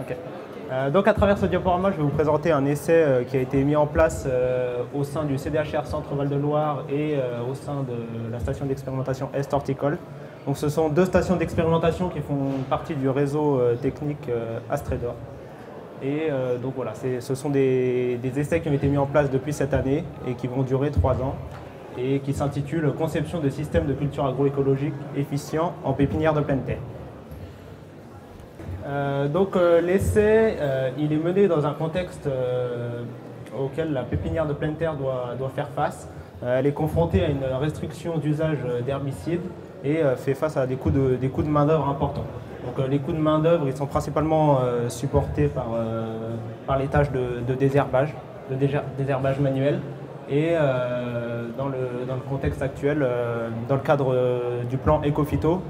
Ok. Donc à travers ce diaporama, je vais vous présenter un essai qui a été mis en place au sein du CDHR Centre Val-de-Loire et au sein de la station d'expérimentation Est Horticole. Donc ce sont deux stations d'expérimentation qui font partie du réseau technique Astredor. Et donc voilà, ce sont des essais qui ont été mis en place depuis cette année et qui vont durer 3 ans et qui s'intitulent Conception de systèmes de culture agroécologique efficients en pépinière de pleine terre. L'essai, il est mené dans un contexte auquel la pépinière de pleine terre doit faire face. Elle est confrontée à une restriction d'usage d'herbicides et fait face à des coûts de main-d'œuvre importants. Donc, les coûts de main-d'œuvre, ils sont principalement supportés par les tâches de désherbage, désherbage manuel. Et dans le contexte actuel, dans le cadre du plan Ecophyto,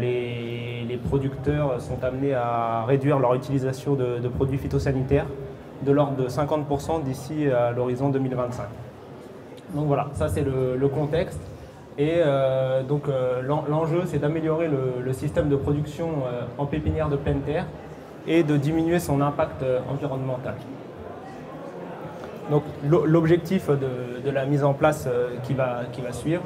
les producteurs sont amenés à réduire leur utilisation de produits phytosanitaires de l'ordre de 50% d'ici à l'horizon 2025. Donc voilà, ça c'est le contexte. Et l'enjeu, c'est d'améliorer le système de production en pépinière de pleine terre et de diminuer son impact environnemental. Donc l'objectif de la mise en place qui va suivre,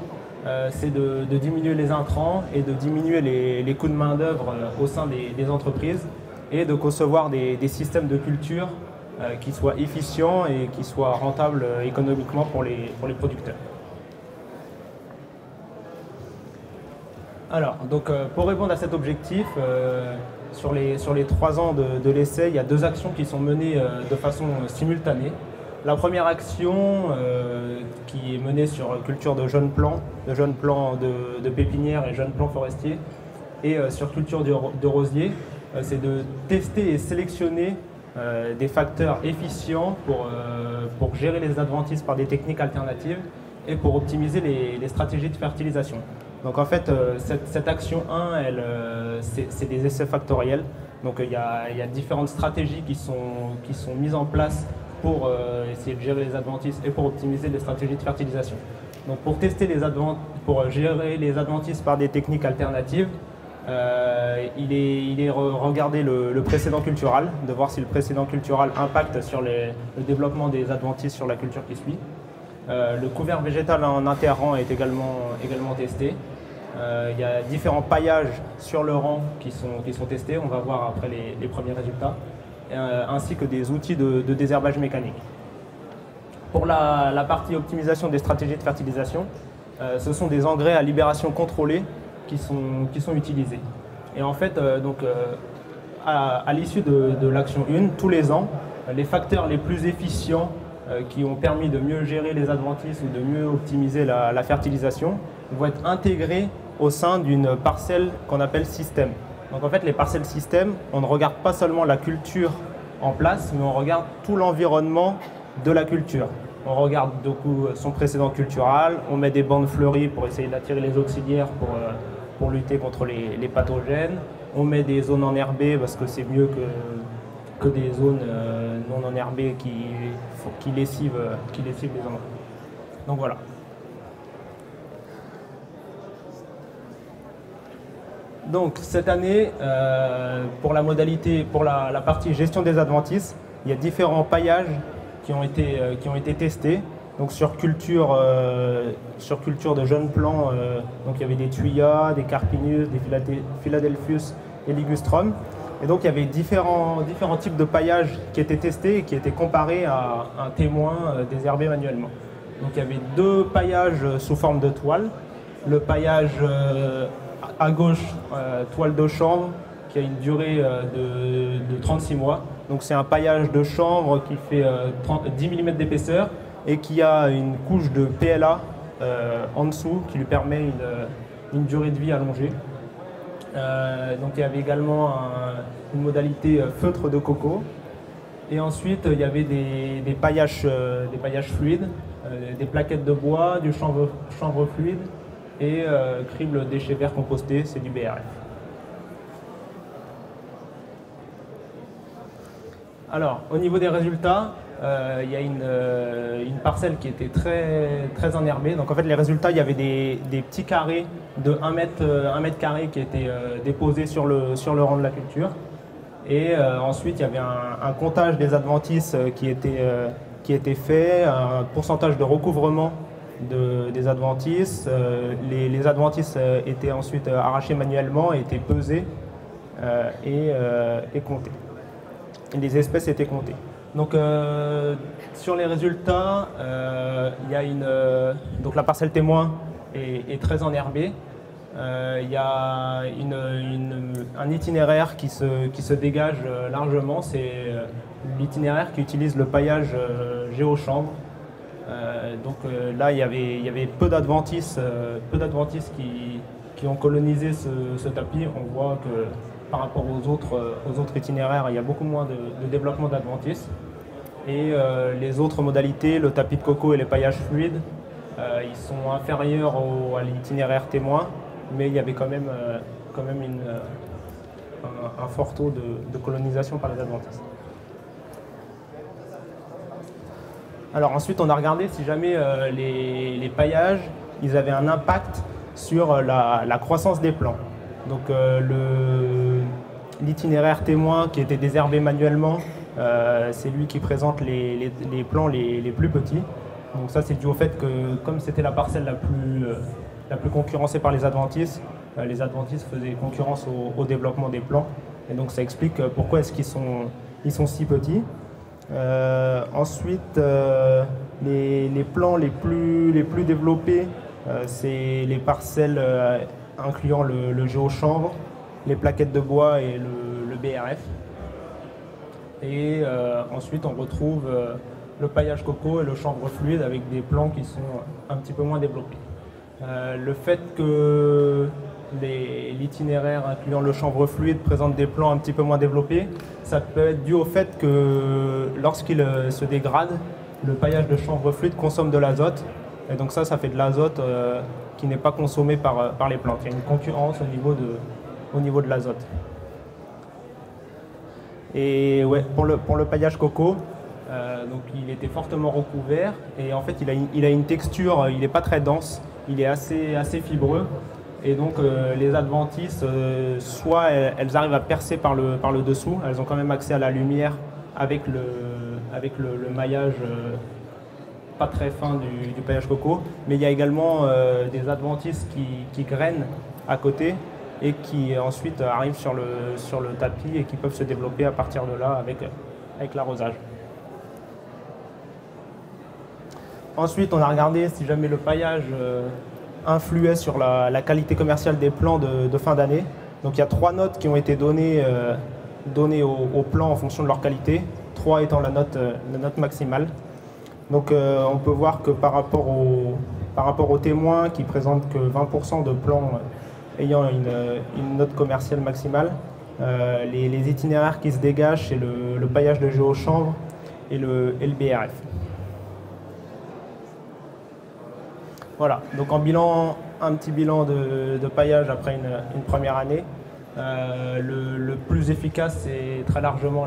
c'est de diminuer les intrants et de diminuer les coûts de main-d'œuvre au sein des entreprises et de concevoir des systèmes de culture qui soient efficients et qui soient rentables économiquement pour les producteurs. Alors, donc, pour répondre à cet objectif, sur les 3 ans de l'essai, il y a 2 actions qui sont menées de façon simultanée. La première action qui est menée sur culture de jeunes plants de pépinières et jeunes plants forestiers, et sur culture de rosiers, c'est de tester et sélectionner des facteurs efficients pour gérer les adventices par des techniques alternatives et pour optimiser les stratégies de fertilisation. Donc en fait, cette action 1, c'est des essais factoriels. Donc il y a différentes stratégies qui sont mises en place pour essayer de gérer les adventices et pour optimiser les stratégies de fertilisation. Donc pour gérer les adventices par des techniques alternatives, il est regarder le précédent cultural, de voir si le précédent cultural impacte sur le développement des adventices sur la culture qui suit. Le couvert végétal en interrang est également testé. Il y a différents paillages sur le rang qui sont testés, on va voir après les premiers résultats, ainsi que des outils de désherbage mécanique. Pour la partie optimisation des stratégies de fertilisation, ce sont des engrais à libération contrôlée qui sont utilisés. Et en fait, à l'issue de l'action 1, tous les ans, les facteurs les plus efficients qui ont permis de mieux gérer les adventices ou de mieux optimiser la fertilisation vont être intégrés au sein d'une parcelle qu'on appelle système. Donc en fait, les parcelles système, on ne regarde pas seulement la culture en place, mais on regarde tout l'environnement de la culture. On regarde du coup son précédent cultural, on met des bandes fleuries pour essayer d'attirer les auxiliaires pour lutter contre les pathogènes. On met des zones enherbées parce que c'est mieux que des zones non enherbées qui lessivent les endroits. Donc voilà. Donc cette année, pour la partie gestion des adventices, il y a différents paillages qui ont été testés. Donc sur culture de jeunes plants, donc il y avait des Thuya, des Carpinus, des Philadelphus et Ligustrum. Et donc il y avait différents types de paillages qui étaient testés et qui étaient comparés à un témoin désherbé manuellement. Donc il y avait 2 paillages sous forme de toile. Le paillage à gauche, toile de chanvre, qui a une durée de 36 mois. Donc c'est un paillage de chanvre qui fait 10 mm d'épaisseur et qui a une couche de PLA en dessous qui lui permet une durée de vie allongée. Donc il y avait également une modalité feutre de coco. Et ensuite il y avait des paillages fluides, des plaquettes de bois, du chanvre fluide et crible déchets verts compostés, c'est du BRF. Alors, au niveau des résultats, il y a une parcelle qui était très enherbée. Donc en fait, les résultats, il y avait des petits carrés de 1 mètre carré qui étaient déposés sur le rang de la culture. Et ensuite, il y avait un comptage des adventices qui était fait, un pourcentage de recouvrement des adventices. Les adventices étaient ensuite arrachés manuellement, étaient pesés et comptés. Et les espèces étaient comptées. Donc sur les résultats, il y a donc la parcelle témoin est très enherbée. Il y a un itinéraire qui se dégage largement. C'est l'itinéraire qui utilise le paillage géochambre. Donc là, il y avait peu d'adventices qui ont colonisé ce tapis. On voit que par rapport aux autres itinéraires, il y a beaucoup moins de développement d'adventices. Et les autres modalités, le tapis de coco et les paillages fluides, ils sont inférieurs à l'itinéraire témoin, mais il y avait quand même un fort taux de colonisation par les adventices. Alors ensuite, on a regardé si jamais les paillages, ils avaient un impact sur la croissance des plants. Donc l'itinéraire témoin qui était désherbé manuellement, c'est lui qui présente les plants les plus petits. Donc ça, c'est dû au fait que comme c'était la parcelle la plus concurrencée par les adventices faisaient concurrence au développement des plants. Et donc ça explique pourquoi est-ce qu'ils sont si petits. Ensuite, les plants les plus développés, c'est les parcelles incluant le géochambre, les plaquettes de bois et le BRF. Et ensuite, on retrouve le paillage coco et le chanvre fluide avec des plants qui sont un petit peu moins développés. Le fait que l'itinéraire incluant le chanvre fluide présente des plants un petit peu moins développés, ça peut être dû au fait que lorsqu'il se dégrade, le paillage de chanvre fluide consomme de l'azote. Et donc ça fait de l'azote qui n'est pas consommé par les plantes. Il y a une concurrence au niveau de l'azote. Et ouais, pour le paillage coco, donc il était fortement recouvert et en fait il a une texture, il n'est pas très dense, il est assez fibreux. Et donc les adventices, soit elles arrivent à percer par le dessous, elles ont quand même accès à la lumière avec le maillage pas très fin du paillage coco, mais il y a également des adventices qui grainent à côté et qui ensuite arrivent sur le tapis et qui peuvent se développer à partir de là avec l'arrosage. Ensuite, on a regardé si jamais le paillage influait sur la qualité commerciale des plants de fin d'année. Donc il y a 3 notes qui ont été données aux plants en fonction de leur qualité, 3 étant la note maximale. Donc on peut voir que par rapport aux témoins qui présentent que 20% de plants ayant une note commerciale maximale, les itinéraires qui se dégagent, c'est le paillage de géochambre et le BRF. Voilà, donc un petit bilan de paillage après une première année. Le plus efficace, c'est très largement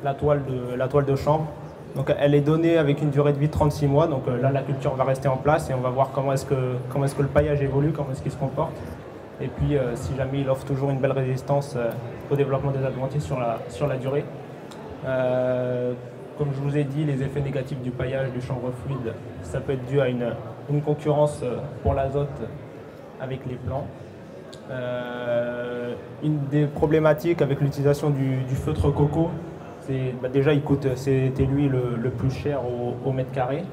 la toile de chanvre. Donc elle est donnée avec une durée de vie de 36 mois, donc là la culture va rester en place et on va voir comment est-ce que le paillage évolue, comment est-ce qu'il se comporte. Et puis si jamais il offre toujours une belle résistance au développement des adventices sur la durée. Comme je vous ai dit, les effets négatifs du paillage, du chanvre fluide, ça peut être dû à une concurrence pour l'azote avec les plants. Une des problématiques avec l'utilisation du feutre coco, c'est déjà c'était lui le plus cher au mètre carré.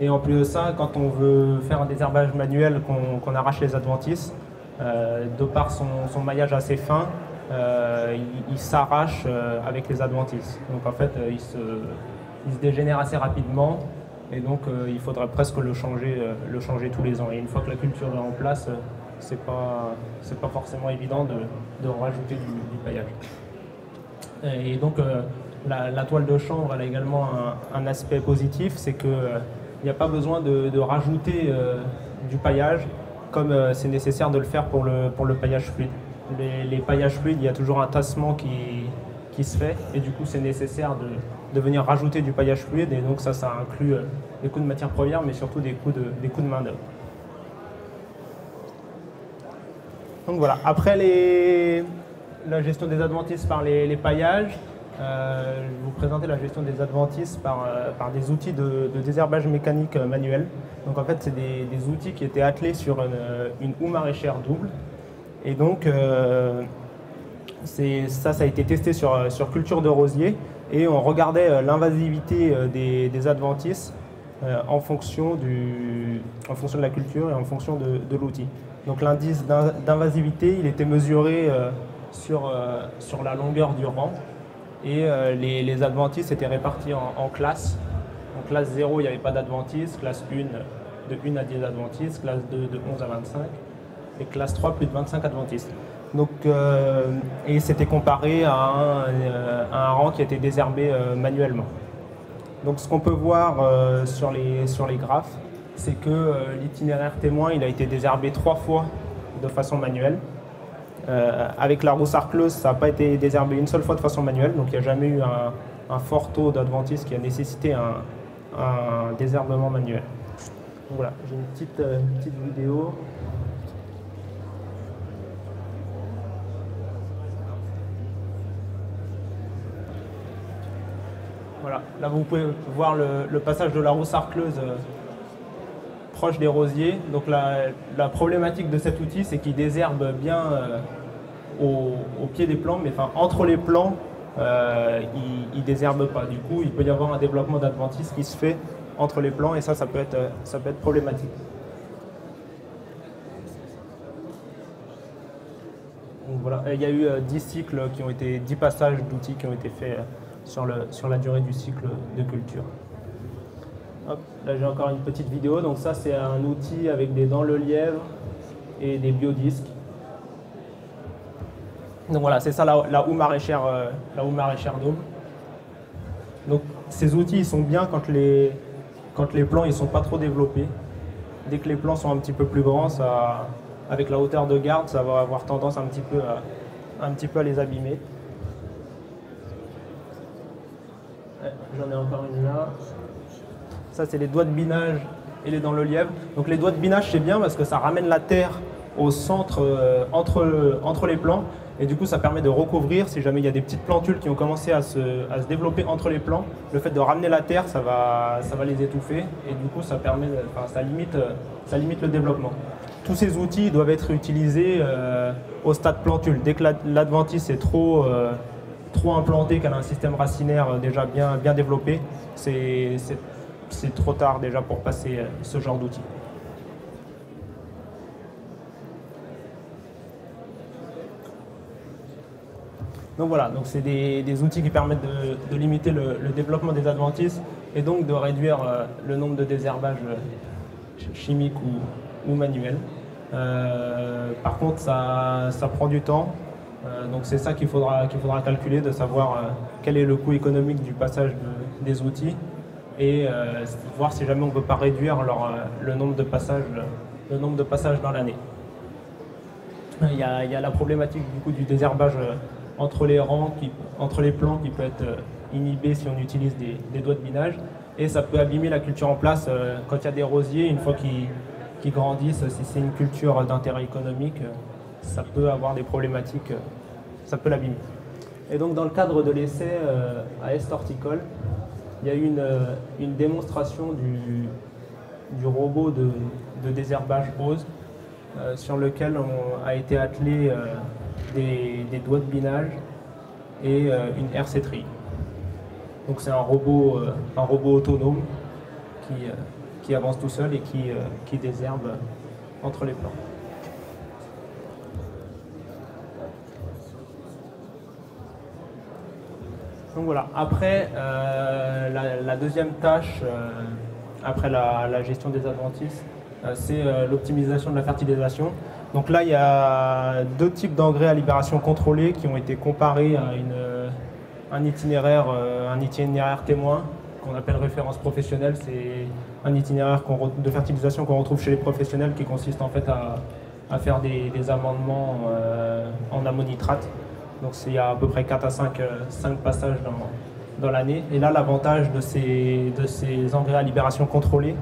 Et en plus de ça, quand on veut faire un désherbage manuel, qu'on arrache les adventices, de par son maillage assez fin, il s'arrache avec les adventices. Donc en fait, il se dégénère assez rapidement et donc il faudrait presque le changer tous les ans. Et une fois que la culture est en place, c'est pas forcément évident de rajouter du paillage. Et donc la toile de chanvre, elle a également un aspect positif, c'est qu'il n'y a pas besoin de rajouter du paillage comme c'est nécessaire de le faire pour le paillage fluide. Les paillages fluides, il y a toujours un tassement qui se fait et du coup c'est nécessaire de venir rajouter du paillage fluide et donc ça inclut des coûts de matières premières mais surtout des coûts de main d'œuvre. Donc voilà, après la gestion des adventices par les paillages. Je vais vous présenter la gestion des adventices par des outils de désherbage mécanique manuel. Donc en fait, c'est des outils qui étaient attelés sur une houe maraîchère double. Et donc, ça a été testé sur culture de rosier. Et on regardait l'invasivité des adventices en fonction de la culture et en fonction de l'outil. Donc l'indice d'invasivité, il était mesuré sur la longueur du rang. Et les adventices étaient répartis en classes. En classe 0, il n'y avait pas d'adventices. Classe 1, de 1 à 10 adventices. Classe 2, de 11 à 25. Et classe 3, plus de 25 adventistes. Donc, et c'était comparé à un rang qui était désherbé manuellement. Donc ce qu'on peut voir sur les graphes, c'est que l'itinéraire témoin il a été désherbé 3 fois de façon manuelle. Avec la roue sarcleuse, ça n'a pas été désherbé une seule fois de façon manuelle, donc il n'y a jamais eu un fort taux d'adventistes qui a nécessité un désherbement manuel. Donc voilà, j'ai une petite vidéo. Voilà, là vous pouvez voir le passage de la roue sarcleuse proche des rosiers. Donc la problématique de cet outil, c'est qu'il désherbe bien au pied des plants, mais enfin, entre les plants, il ne désherbe pas. Du coup, il peut y avoir un développement d'adventices qui se fait entre les plants et ça peut être problématique. Donc voilà, il y a eu 10 cycles qui ont été 10 passages d'outils qui ont été faits sur la durée du cycle de culture. Hop, là j'ai encore une petite vidéo. Donc ça c'est un outil avec des dents le lièvre et des biodisques. Donc voilà, c'est ça la houe maraîchère double. Donc ces outils ils sont bien quand les plants ils sont pas trop développés. Dès que les plants sont un petit peu plus grands, avec la hauteur de garde, ça va avoir tendance un petit peu à les abîmer. J'en ai encore une là. Ça, c'est les doigts de binage et les dents le lièvre. Donc les doigts de binage, c'est bien parce que ça ramène la terre au centre entre les plants. Et du coup, ça permet de recouvrir. Si jamais il y a des petites plantules qui ont commencé à se développer entre les plants, le fait de ramener la terre, ça va les étouffer. Et du coup, ça limite le développement. Tous ces outils doivent être utilisés au stade plantule. Dès que l'adventice est trop implanté, qu'elle a un système racinaire déjà bien développé, c'est trop tard déjà pour passer ce genre d'outils. Donc voilà, donc c'est des outils qui permettent de limiter le développement des adventices et donc de réduire le nombre de désherbages chimiques ou manuels. Par contre, ça prend du temps. Donc c'est ça qu'il faudra calculer, de savoir quel est le coût économique du passage des outils et voir si jamais on ne peut pas réduire le nombre de passages dans l'année. Il y a la problématique du coup du désherbage entre les rangs, entre les plants qui peut être inhibé si on utilise des doigts de binage et ça peut abîmer la culture en place quand il y a des rosiers, une fois qu'ils grandissent, si c'est une culture d'intérêt économique, ça peut avoir des problématiques, ça peut l'abîmer. Et donc dans le cadre de l'essai à Est Horticole, il y a eu une démonstration du robot de désherbage Ose sur lequel a été attelé des doigts de binage et une RC-Tri. Donc c'est un robot autonome qui avance tout seul et qui désherbe entre les plants. Donc voilà, après la deuxième tâche, après la gestion des adventices, c'est l'optimisation de la fertilisation. Donc là, il y a 2 types d'engrais à libération contrôlée qui ont été comparés à un itinéraire témoin qu'on appelle référence professionnelle. C'est un itinéraire de fertilisation qu'on retrouve chez les professionnels qui consiste en fait à faire des amendements en ammonitrate. Donc il y a à peu près 4 à 5 passages dans l'année. Et là, l'avantage de ces engrais à libération contrôlée,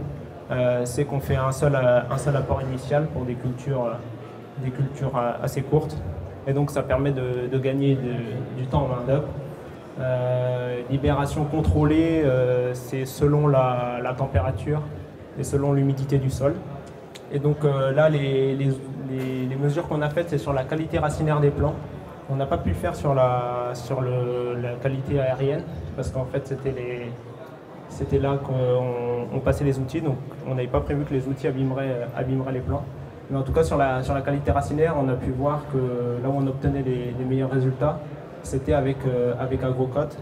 c'est qu'on fait un seul apport initial pour des cultures assez courtes. et donc ça permet de gagner du temps en main-d'œuvre. Libération contrôlée, c'est selon la température et selon l'humidité du sol. Et donc là, les mesures qu'on a faites, c'est sur la qualité racinaire des plants. On n'a pas pu le faire sur la qualité aérienne, parce qu'en fait, c'était là qu'on passait les outils, donc on n'avait pas prévu que les outils abîmeraient les plants. Mais en tout cas, sur la qualité racinaire, on a pu voir que là où on obtenait les meilleurs résultats, c'était avec Agrocote,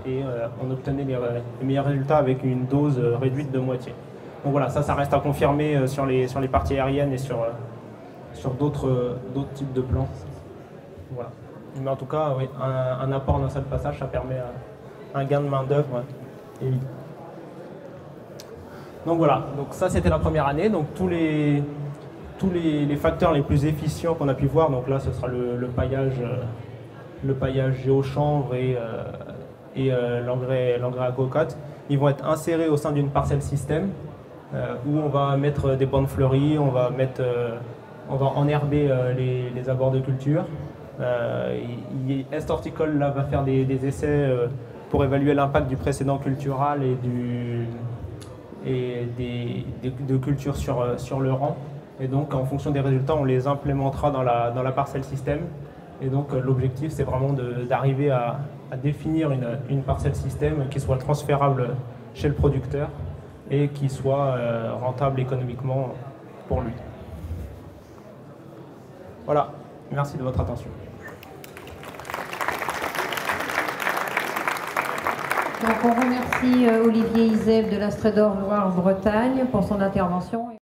et on obtenait les meilleurs résultats avec une dose réduite de moitié. Donc voilà, ça reste à confirmer sur les parties aériennes et sur d'autres types de plants. Voilà. Mais en tout cas, oui, un apport d'un seul passage, ça permet un gain de main-d'œuvre évident. Donc voilà, donc ça c'était la première année. Donc tous les facteurs les plus efficients qu'on a pu voir, donc là ce sera le paillage géochanvre et l'engrais Agrocote, ils vont être insérés au sein d'une parcelle système où on va mettre des bandes fleuries, on va enherber les abords de culture. Est Horticole là, va faire des essais pour évaluer l'impact du précédent cultural et de culture sur le rang. Et donc en fonction des résultats, on les implémentera dans la parcelle système. Et donc l'objectif, c'est vraiment d'arriver à définir une parcelle système qui soit transférable chez le producteur et qui soit rentable économiquement pour lui. Voilà, merci de votre attention. Donc on remercie Olivier Izeb de l'Astrédor Loire-Bretagne pour son intervention.